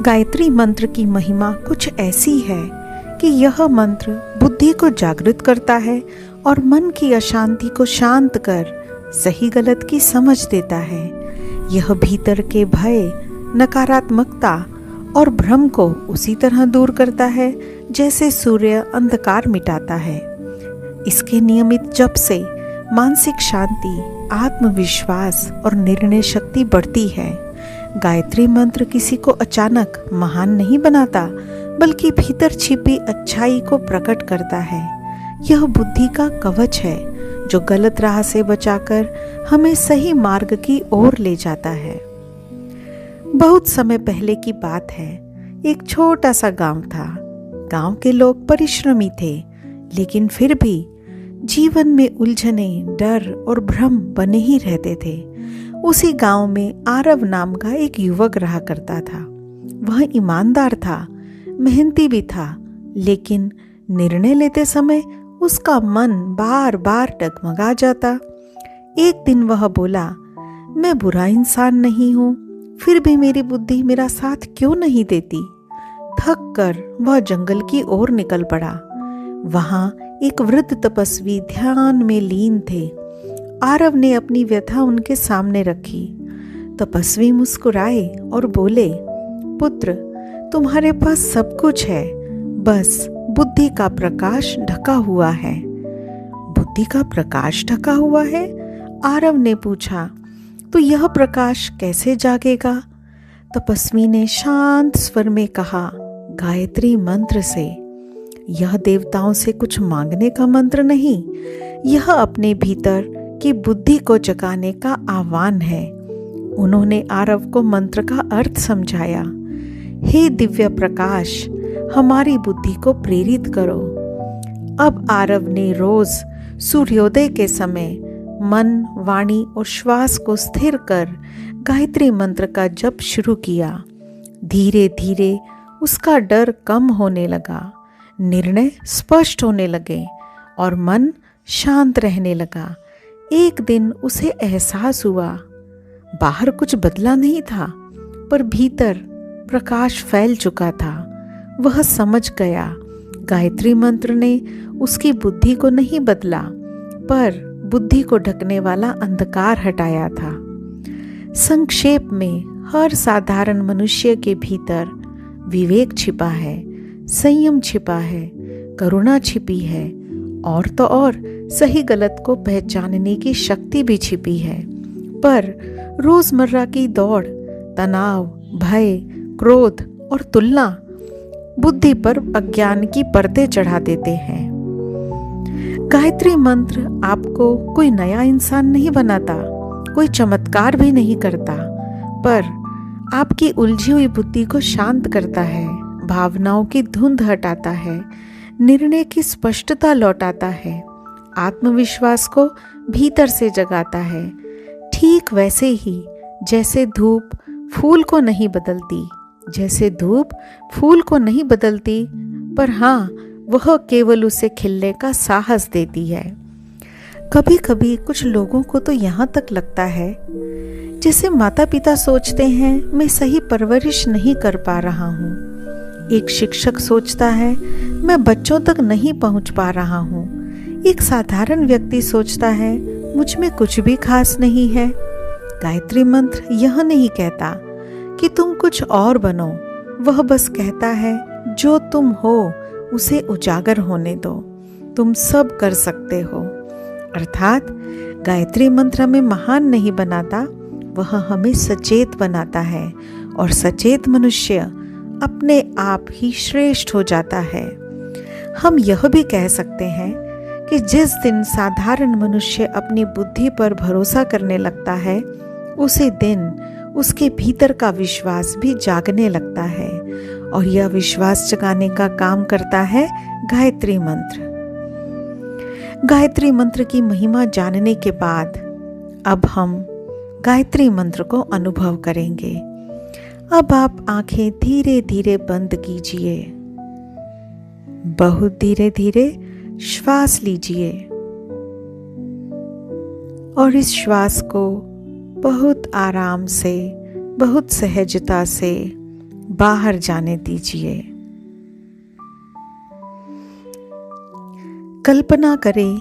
गायत्री मंत्र की महिमा कुछ ऐसी है कि यह मंत्र बुद्धि को जागृत करता है और मन की अशांति को शांत कर सही गलत की समझ देता है। यह भीतर के भय, नकारात्मकता और भ्रम को उसी तरह दूर करता है जैसे सूर्य अंधकार मिटाता है। इसके नियमित जप से मानसिक शांति, आत्मविश्वास और निर्णय शक्ति बढ़ती है। गायत्री मंत्र किसी को अचानक महान नहीं बनाता, बल्कि भीतर छिपी अच्छाई को प्रकट करता है। यह बुद्धि का कवच है जो गलत राह से बचाकर हमें सही मार्ग की ओर ले जाता है। बहुत समय पहले की बात है। एक छोटा सा गांव था। गांव के लोग परिश्रमी थे, लेकिन फिर भी जीवन में उलझने, डर और भ्रम बने ही रहते थे। उसी गांव में आरव नाम का एक युवक रहा करता था। वह ईमानदार था, मेहनती भी था, लेकिन निर्णय लेते समय उसका मन बार बार डगमगा जाता। एक दिन वह बोला, मैं बुरा इंसान नहीं हूँ, फिर भी मेरी बुद्धि मेरा साथ क्यों नहीं देती। थक कर वह जंगल की ओर निकल पड़ा। वहां एक वृद्ध तपस्वी ध्यान में लीन थे। आरव ने अपनी व्यथा उनके सामने रखी। तपस्वी मुस्कुराए और बोले, पुत्र, तुम्हारे पास सब कुछ है, बस बुद्धि का प्रकाश ढका हुआ है। बुद्धि का प्रकाश ढका हुआ है? आरव ने पूछा। तो यह प्रकाश कैसे जागेगा? तपस्वी ने शांत स्वर में कहा, गायत्री मंत्र से। यह देवताओं से कुछ मांगने का मंत्र नहीं, यह अपने भीतर की बुद्धि को जगाने का आह्वान है। उन्होंने आरव को मंत्र का अर्थ समझाया। हे दिव्य प्रकाश, हमारी बुद्धि को प्रेरित करो। अब आरव ने रोज सूर्योदय के समय मन, वाणी और श्वास को स्थिर कर गायत्री मंत्र का जप शुरू किया। धीरे धीरे उसका डर कम होने लगा, निर्णय स्पष्ट होने लगे और मन शांत रहने लगा। एक दिन उसे एहसास हुआ, बाहर कुछ बदला नहीं था, पर भीतर प्रकाश फैल चुका था। वह समझ गया, गायत्री मंत्र ने उसकी बुद्धि को नहीं बदला, पर बुद्धि को ढकने वाला अंधकार हटाया था। संक्षेप में, हर साधारण मनुष्य के भीतर विवेक छिपा है, संयम छिपा है, करुणा छिपी है, और तो और सही गलत को पहचानने की शक्ति भी छिपी है। पर रोजमर्रा की दौड़, तनाव, भय, क्रोध और तुलना बुद्धि पर अज्ञान की परतें चढ़ा देते हैं। गायत्री मंत्र आपको कोई नया इंसान नहीं बनाता, कोई चमत्कार भी नहीं करता, पर आपकी उलझी हुई बुद्धि को शांत करता है, भावनाओं की धुंध हटाता है, निर्णय की स्पष्टता लौटाता है, आत्मविश्वास को भीतर से जगाता है। ठीक वैसे ही जैसे धूप फूल को नहीं बदलती, जैसे धूप फूल को नहीं बदलती, पर हाँ, वह केवल उसे खिलने का साहस देती है। कभी कभी कुछ लोगों को तो यहाँ तक लगता है जैसे माता पिता सोचते हैं मैं सही परवरिश नहीं कर पा रहा हूँ। एक शिक्षक सोचता है मैं बच्चों तक नहीं पहुँच पा रहा हूँ। एक साधारण व्यक्ति सोचता है मुझ में कुछ भी खास नहीं है। गायत्री मंत्र यह नहीं कहता कि तुम कुछ और बनो, वह बस कहता है जो तुम हो उसे उजागर होने दो, तुम सब कर सकते हो। अर्थात गायत्री मंत्र हमें महान नहीं बनाता, वह हमें सचेत बनाता है, और सचेत मनुष्य अपने आप ही श्रेष्ठ हो जाता है। हम यह भी कह सकते हैं कि जिस दिन साधारण मनुष्य अपनी बुद्धि पर भरोसा करने लगता है, उसी दिन उसके भीतर का विश्वास भी जागने लगता है, और यह विश्वास जगाने का काम करता है गायत्री मंत्र। गायत्री मंत्र की महिमा जानने के बाद अब हम गायत्री मंत्र को अनुभव करेंगे। अब आप आंखें धीरे धीरे बंद कीजिए, बहुत धीरे धीरे श्वास लीजिए और इस श्वास को बहुत आराम से, बहुत सहजता से बाहर जाने दीजिए। कल्पना करें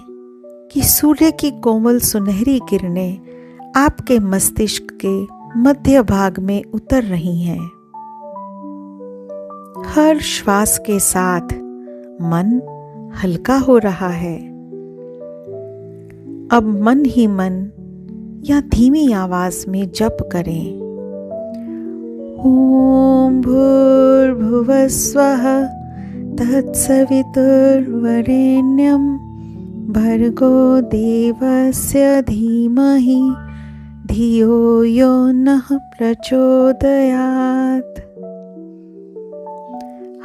कि सूर्य की कोमल सुनहरी किरणें आपके मस्तिष्क के मध्य भाग में उतर रही हैं। हर श्वास के साथ मन हल्का हो रहा है। अब मन ही मन या धीमी आवाज में जप करें, ओम भूर्भुवः स्वः तत्सवितुर्वरेण्यं भर्गो देवस्य धीमहि धियो यो नः प्रचोदयात्।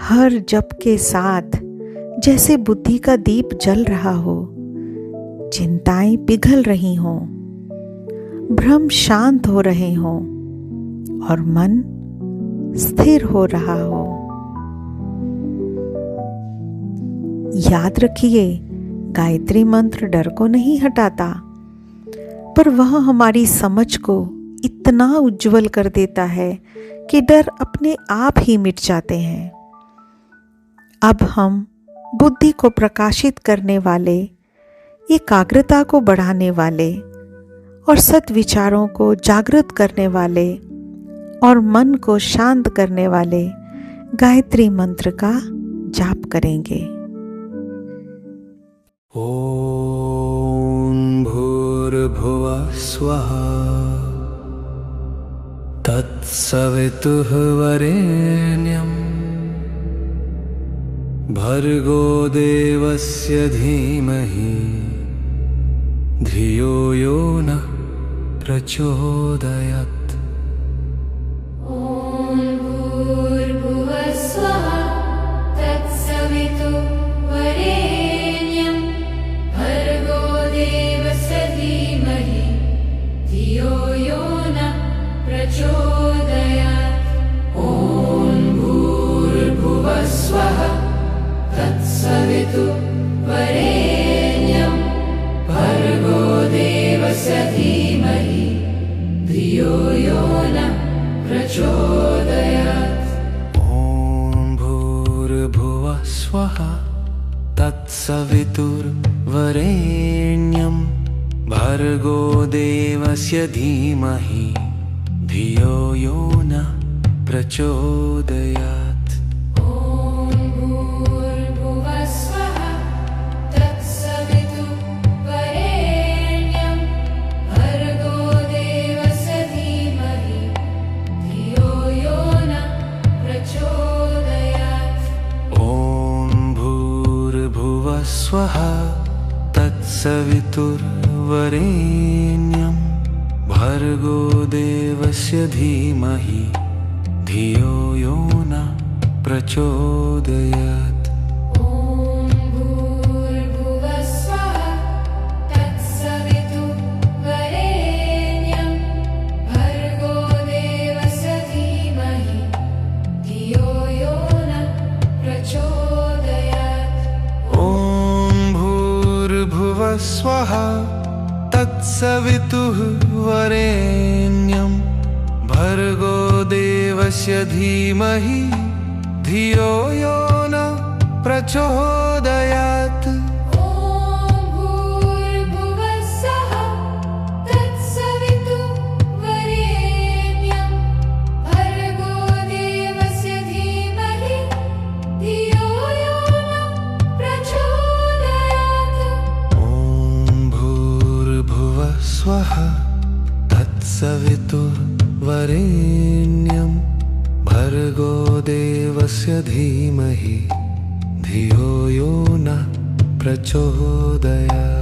हर जप के साथ जैसे बुद्धि का दीप जल रहा हो, चिंताएं पिघल रही हों, भ्रम शांत हो रहे हों और मन स्थिर हो रहा हो। याद रखिए, गायत्री मंत्र डर को नहीं हटाता, पर वह हमारी समझ को इतना उज्जवल कर देता है कि डर अपने आप ही मिट जाते हैं। अब हम बुद्धि को प्रकाशित करने वाले, एकाग्रता को बढ़ाने वाले और सद्विचारों को जागृत करने वाले और मन को शांत करने वाले गायत्री मंत्र का जाप करेंगे। ॐ भूर्भुवः स्वः तत्सवितुः वरेण्यं भर्गो देवस्य धीमहि धियो यो नः प्रचोदयात्। वरेण्यं भर्गो देवस्य धीमहि धियो यो नः प्रचोदयात्। ॐ भूर्भुवः स्वः तत्सवितुर्वरेण्यं भर्गो देवस्य धीमहि धियो यो नः प्रचोदयात्। स्वः तत्सवितुर्वरेण्यं भर्गो देवस्य धीमहि धियो यो नः प्रचोदयात्। स्वः तत्सवितुः वरेण्यं भर्गो देवस्य धीमहि धियो यो नः प्रचोदयात्। स्वः तत्सवितुर्वरेण्यं भर्गो देवस्य धीमहि धियो यो नः प्रचोदयात्।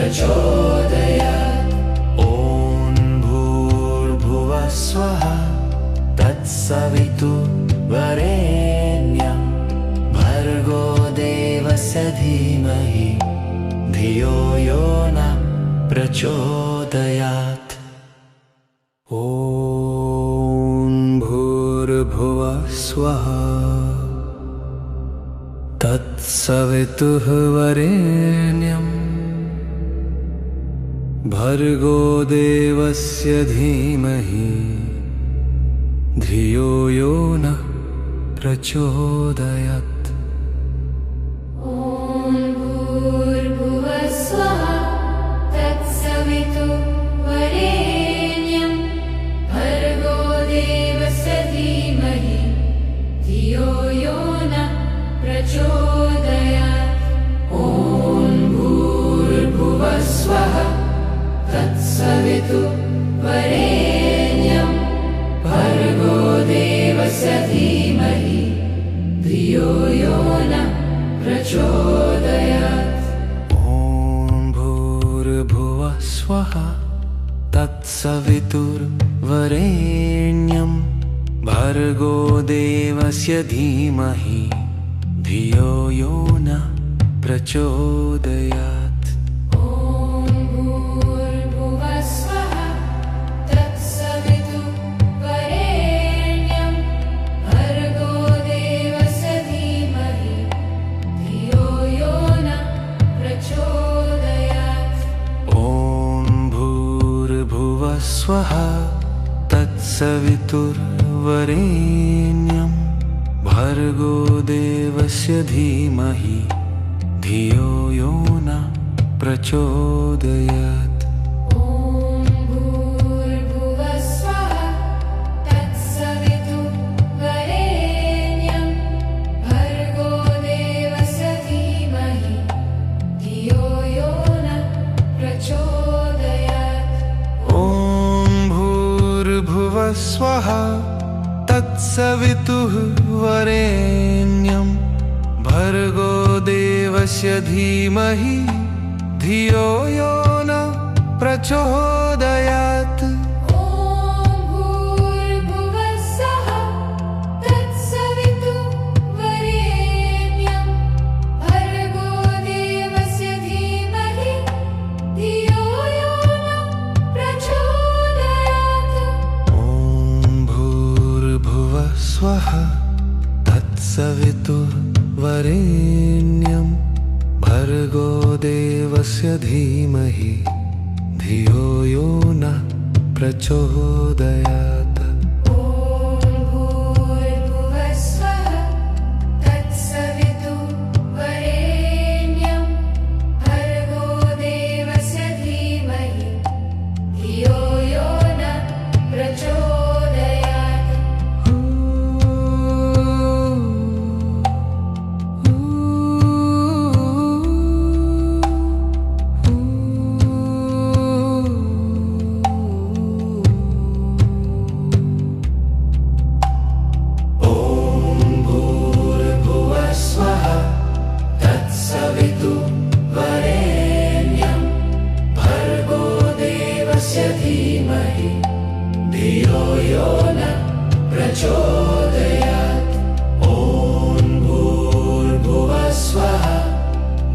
प्रचोदयात्। ॐ भूर्भुवः स्वः तत्सवितुर्वरेण्यं भर्गो देवस्य धीमहि धियो यो न प्रचोदयात्। ॐ भूर्भुवः स्वः तत्सवितुर्वरेण्यं भर्गो देवस्य धीमहि धियो यो नः प्रचोदयात्। ॐ भूर्भुवः स्वः तत्सवितुर्वरेण्यं भर्गो देवस्य धीमहि धियो यो नः प्रचोदयात्। ॐ भूर्भुवः स्वः तत्सवितुर्वरेण्यं भर्गो देवस्य धीमहि धियो यो नः प्रचोदयात्। ॐ भूर्भुवः स्वः तत्सवितुर्वरेण्यं भर्गो देवस्य धीमहि धियो यो नः प्रचोदयात्। ॐ भूर्भुवः स्वः तत्सवितुर्वरेण्यं भर्गो देवस्य धीमहि धियो यो नः प्रचोदयात्। ॐ भूर्भुवः स्वः तत्सवितुर्वरेण्यं भर्गो देवस्य धीमहि धियो यो नः प्रचोदयात्। ॐ भूर्भुवः स्वः तत्सवितुर्वरेण्यं भर्गो देवस्य धीमहि धियो यो नः प्रचोदयात्। ॐ भूर्भुवः स्वः तत्सवितुर्वरेण्यं भर्गो देवस्य धीमहि धियो यो नः प्रचोदयात्। ॐ भूर्भुवः स्वः तत्सवितुर्वरेण्यं भर्गो देवस्य धीमहि धियो यो नः प्रचोदयात्। ॐ भूर्भुवः स्वः तत्सवितुर्वरेण्यं भर्गो देवस्य धीमहि धियो यो नः प्रचोदयात्। ॐ भूर्भुवः स्वः तत्सवितुर्वरेण्यं भर्गो देवस्य धीमहि धियो यो नः प्रचोदयात्। तत्सवितुर्वरेण्यं भर्गो देवस्य धीमहि धियो यो नः प्रचोदयात्। ॐ भूर्भुवः स्वः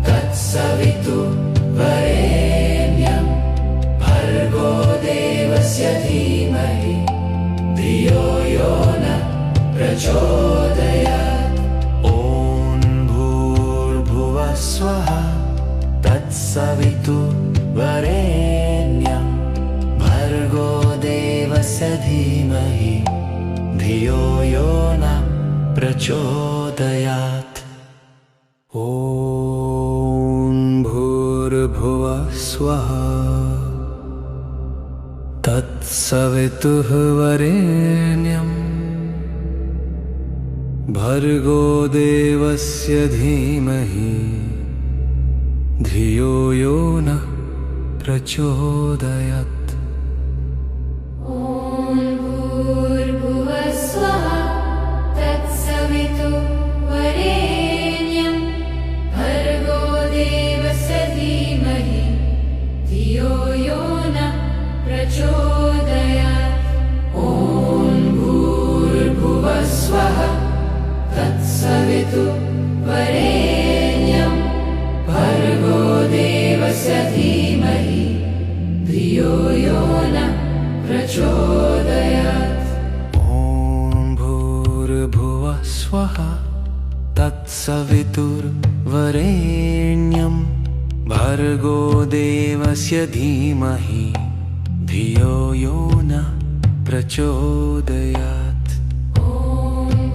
तत्सवितुर्वरेण्यं भर्गो देवस्य धीमहि धियो यो नः प्रचोदयात्। ॐ भूर्भुवः स्वः तत्सवितुर्वरेण्यं भर्गो देवस्य धीमहि धियो यो नः प्रचोदयात्। ॐ भूर्भुवः स्वः तत्सवितुर्वरेण्यं भर्गो देवस्य धीमहि धियो यो नः प्रचोदयात्। ॐ भूर्भुवः स्वः तत्सवितुर्वरेण्यं भर्गो देवस्य धीमहि धियो यो नः प्रचोदयात्। ॐ भूर्भुवः स्वः तत्सवितुर्वरेण्यं भर्गो देवस्य धीमहि धियो यो नः प्रचोदयात्। ॐ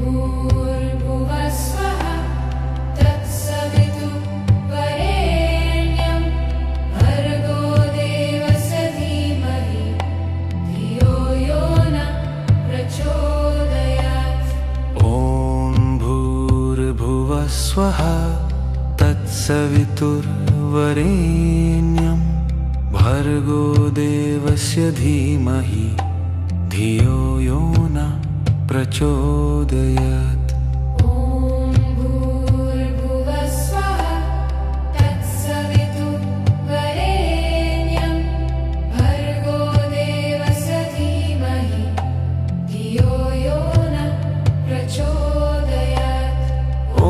भूर्भुवः स्वः तत्सवितुर्वरेण्यं भर्गो देवस्य धीमहि धियो यो नः प्रचोदयात्। ॐ भूर्भुवः स्वः तत्सवितुर्वरेण्यं भर्गो देवस्य धीमहि धियो यो नः प्रचोदयात्। ॐ भूर्भुवः स्वः तत्सवितुर्वरेण्यं भर्गो देवस्य धीमहि धियो यो नः प्रचोदयात्। ॐ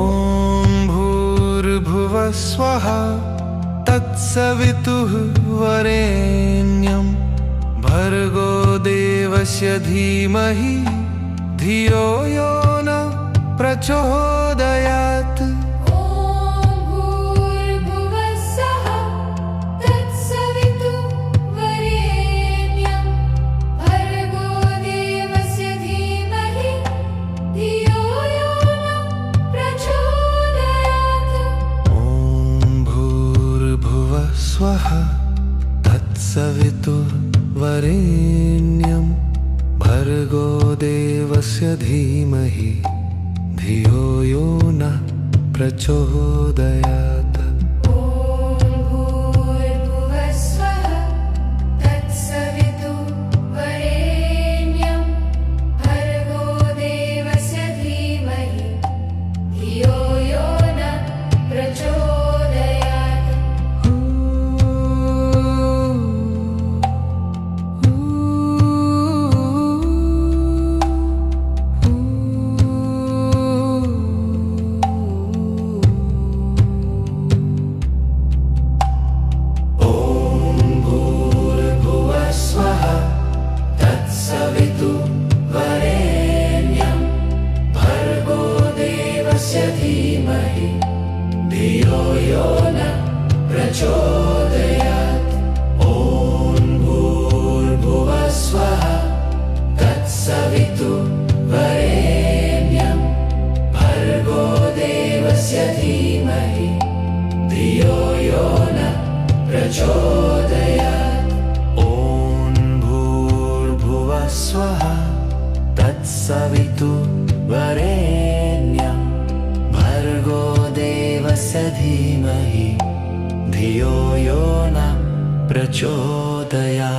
भूर्भुवः स्वः तत्सवितुर्वरेण्यं भर्गो देवस्य धीमहि धियो यो नः प्रचोदयात्। ॐ भूर्भुवः स्वः तत्सवितुर्वरेण्यं भर्गो देवस्य धीमहि धियो यो नः प्रचोदयात्। ॐ भूर्भुवः स्वः तत्सवितुर्वरेण्यं भर्गो देवस्य धीमहि धियो यो नः प्रचोदयात्। ॐ भूर्भुवः स्वः तत्सवितुर्वरेण्यं भर्गो देवस्य धीमहि धियो यो नः प्रचोदयात्। सवितुर्वरेण्यं भर्गो देवस्य धीमहि धियो यो नः प्रचोदयात्। ॐ भूर्भुवः स्वः तत्सवितुर्वरेण्यं भर्गो देवस्य धीमहि धियो यो नः प्रचोदयात्। ॐ भूर्भुवः स्वः तत्सवितुर्वरेण्यं भर्गो देवस्य धीमहि धियो यो नः प्रचोदयात्।